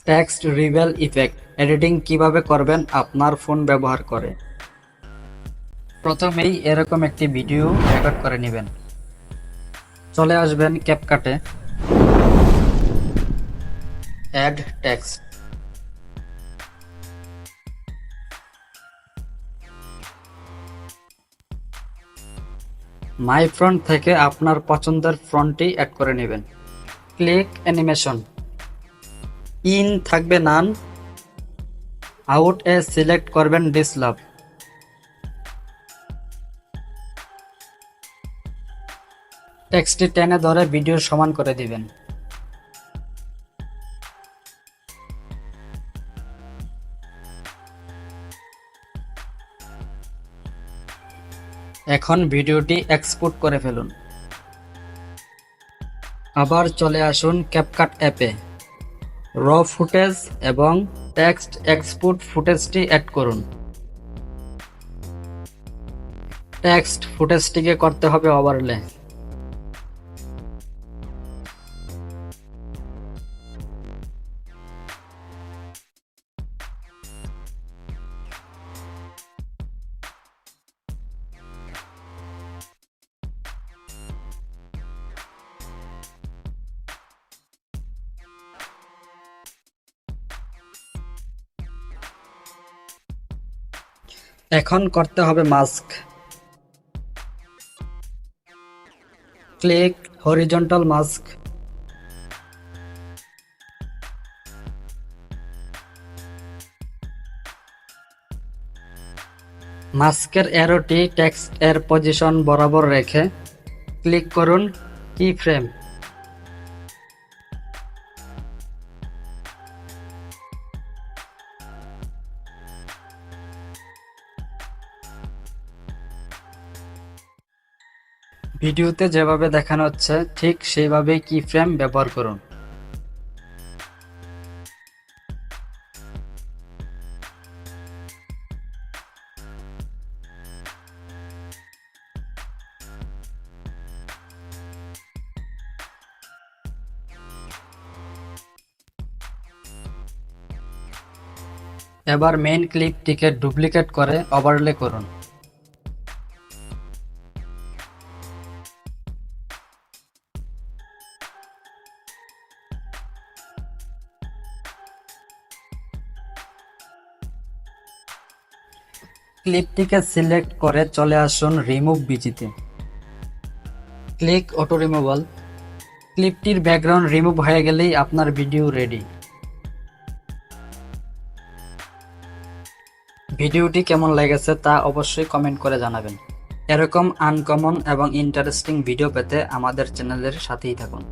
Text reveal effect editing কিভাবে করবেন আপনার ফোন ব্যবহার করে। প্রথমেই এরকম একটি ভিডিও রেকর্ড করে নেবেন। চলে আসবেন ক্যাপকাটে, অ্যাড টেক্সট, মাই ফ্রন্ট থেকে আপনার পছন্দের ফ্রন্টটি অ্যাড করে নেবেন। ক্লিক অ্যানিমেশন, ইন থাকবে নান, আউট এ সিলেক্ট করবেন ডিসলাভ। টেক্সটটি টেনে ধরে ভিডিওর সমান করে দিবেন। এখন ভিডিওটি এক্সপোর্ট করে ফেলুন। আবার চলে আসুন ক্যাপকাট অ্যাপে, র ফুটেজ এবং টেক্সট এক্সপোর্ট ফুটেজটি অ্যাড করুন। টেক্সট ফুটেজটিকে করতে হবে ওভারলে। এখন করতে হবে মাস্ক। Click horizontal mask. মাস্কের অ্যারোটি টেক্সট এর পজিশন বরাবর রেখে ক্লিক করুন কি ফ্রেম। ভিডিওতে যেভাবে দেখানো হচ্ছে ঠিক সেইভাবেই কি ফ্রেম ব্যবহার করুন। এবার মেইন ক্লিপটিকে ডুপ্লিকেট করে ওভারলে করুন। ক্লিপটিকে সিলেক্ট করে চলে আসুন রিমুভ বিজিতে। Click auto removal. ক্লিপটির ব্যাকগ্রাউন্ড রিমুভ হয়ে গেলেই আপনার ভিডিও রেডি। ভিডিওটি কেমন লেগেছে তা অবশ্যই কমেন্ট করে জানাবেন। এরকম আনকমন এবং ইন্টারেস্টিং ভিডিও পেতে আমাদের চ্যানেলের সাথেই থাকুন।